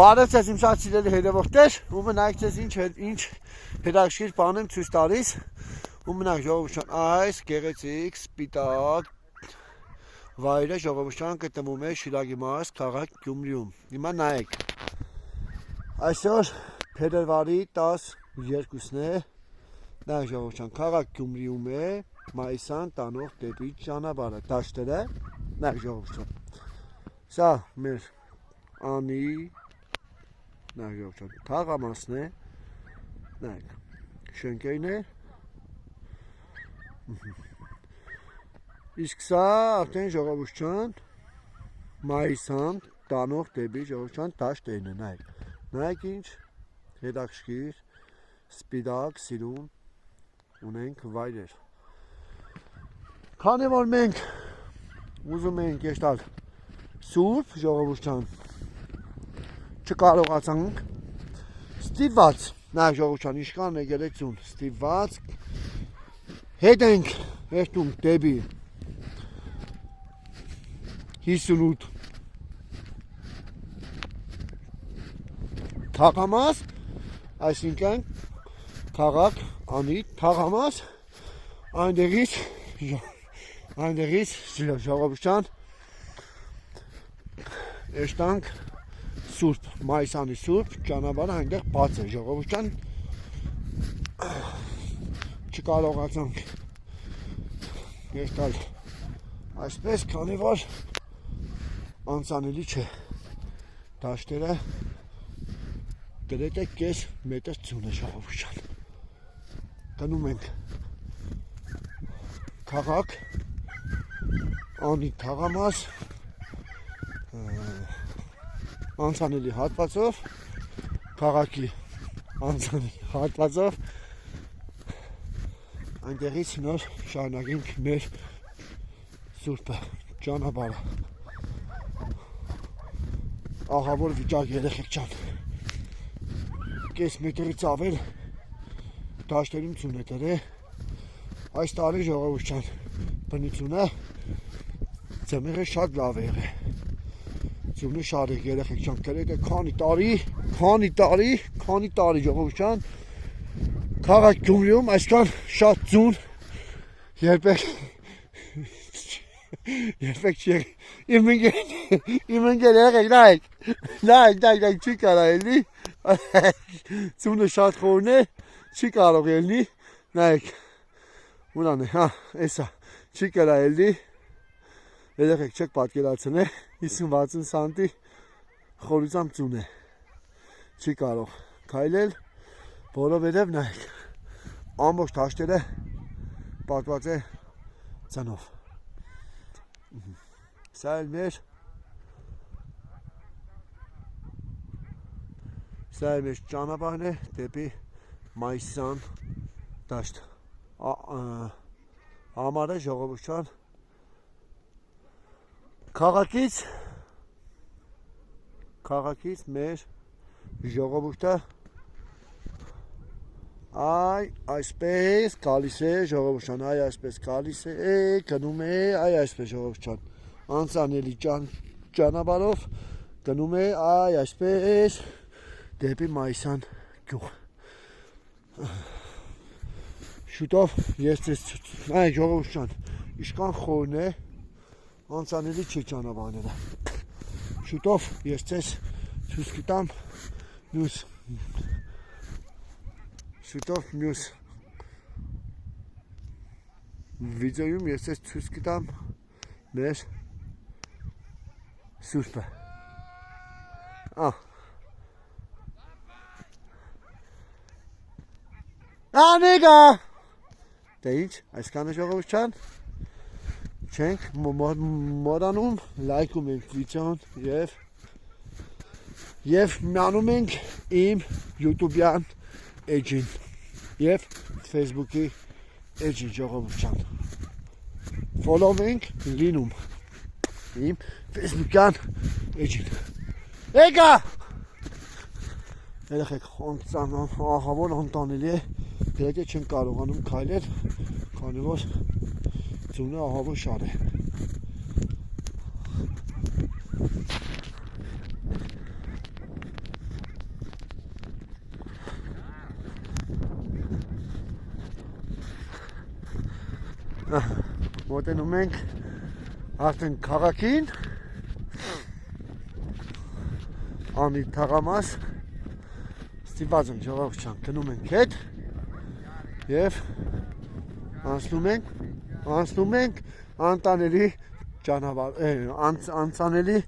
Բարև ձեզ իմ շատ սիրելի հետևորդներ, ու մնայք ձեզ ինչ հետաքրքիր բան եմ ցույց տալիս, ու մնայք ժողովրդական այս գեղեցիկ սպիտակ վայրը ժողովրդական գտնվում է Շիրակի մարզ, քաղաք Գյումրիում։ Հիմա նայեք։ Այսօր փետրվարի 12-ն է, նայեք ժողովրդական քաղաք Գյումրիում է, մայիսան տանող դեպի ճանապարհը, դաշտերը, նայեք ժողովրդական։ Սա մեր անի նայեք թաղամասն է, նայեք, շենքերն է, իսկ սա արդեն ժողովրդական մայիսան տանող դեպի ժողովրդական դաշտերն է, նայեք ինչ հետաքրքիր սպիտակ սիրուն ունենք վայրեր։ Քանի որ մենք ուզում ենք եշտալ սուրբ ժողովրդական չկարողացանք ստիպված նայեք ժողովրդական ինչքան է գեղեցուն ստիպված հետ ենք երթում դեպի 58 թաղամաս, այսինքն քաղաք անի թաղամաս, այնտեղից ժողովրդական եշտանք Սուրբ, մայիսանի Սուրբ ճանապարհը այնտեղ բաց է, ժողովրդական չկարողացանք եշտալ այսպես, քանի որ անցանելի չէ, դաշտերը գրեթե կես մետր ձյուն է ժողովրդական։ Գնում ենք քաղաք անի թաղամաս անցանելի հատվածով, քաղաքի անցանելի հատվածով, այնտեղից նոր շարունակենք մեր սուրբ ճանապարհը։ Ահավոր վիճակ երեխեք ջան, կես մետրից ավել դաշտերում ձյուն է դրել, այս տարի ժողովրդական բնությունը ձմեռը շատ լավ է եղել։ Ձյունը շատ է երեխեք ջան, գրեթե քանի տարի ժողովրդական քաղաք Գյումրիում այսքան շատ ձյուն երբեք չի իմ ընկեր երեխեք նայեք չի կարա ելնի ձյունը շատ խորն է, չի կարող ելնի, նայեք ունան է, էսա չի կարա ելնի, երեխեք չեք պատկերացնել 50-60 սանտի խորությամբ ձյուն է, չի կարող քայլել, որովհետև նայեք, ամբողջ դաշտերը պատված է ձնով։ Սա էլ մեր ճանապարհն է դեպի մայիսան դաշտ։ Համարը ժողովրդական քաղաքից մեր ժողովուրդը այսպես գալիս է ժողովրդական, այսպես գալիս է, գնում է, այսպես ժողովրդական, անցանելի ճանապարհով գնում է, այսպես դեպի մայիսան գյուղ։ Շուտով ես ձեզ նայեք ժողովրդական, ինչքան խորն է, անցանելի չի ճանապարհները։ Շուտով ես ձեզ ցույց կտամ մյուս վիդեոյում ես ձեզ ցույց կտամ մեր սուրբը։ Անեգա դե ինչ, այսքանը ժողովրդական չենք մոռանում լայքում ենք վիդեոն եւ միանում ենք իմ YouTube-յան էջին եւ Facebook-ի էջին ժողովրդական follow ենք լինում իմ Facebook-յան էջին։ Եկա երեխեք ահավոր անտանելի է, գրեթե չեն կարողանում քայլել, քանի որ ձյունը ահավոր շատ է։ Մոտենում ենք արդեն քաղաքին Անի թաղամաս ստիպված ենք ժողովրդյան գնում ենք հետ եւ անցնում ենք անտանելի ճանապարհ անցանելի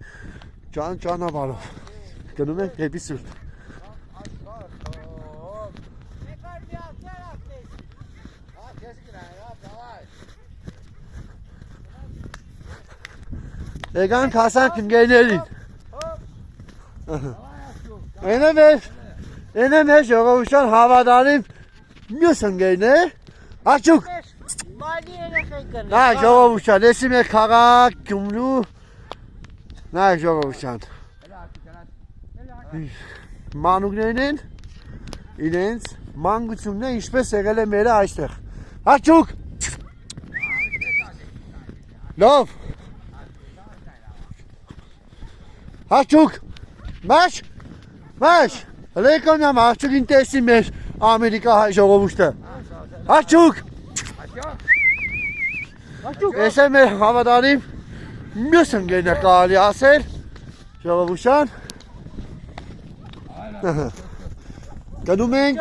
ճանապարհով գնում ենք դեպի Սուրբ Եկանք հասանք ընկերներին Այնը մեր ժողովրդյան հավատարիմ մյուս ընկերն է Աչուկ Նա ժողովրդյան էսի մեր քաղաք Գյումրու Նա ժողովրդյան Մանուկներն են իրենց մանկությունն է ինչպես եղել է մերը այստեղ Աչուկ Լավ Աչուկ Մաշ Հլեկոնյամ աղջուկին տեսի մեր Ամերիկա հայ ժողովուրդը Աչուկ Ես է մեր հավատարիմ մյուս ընկերն է կարելի ասել ժողովուրդյան Գնում ենք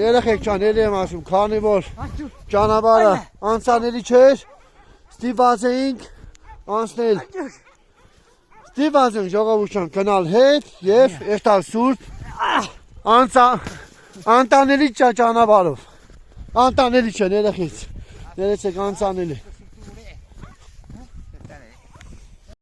Երեխեք ջան էլի եմ ասում քանի որ ճանապարհը անցանելի չէր ստիպված էինք անցնել Ստիպված ենք ժողովուրդյան գնալ հետ եւ երթալ Սուրբ անտանելի ճանապարհով Անտանելի չէ երեխեք ներեցեք անցանելի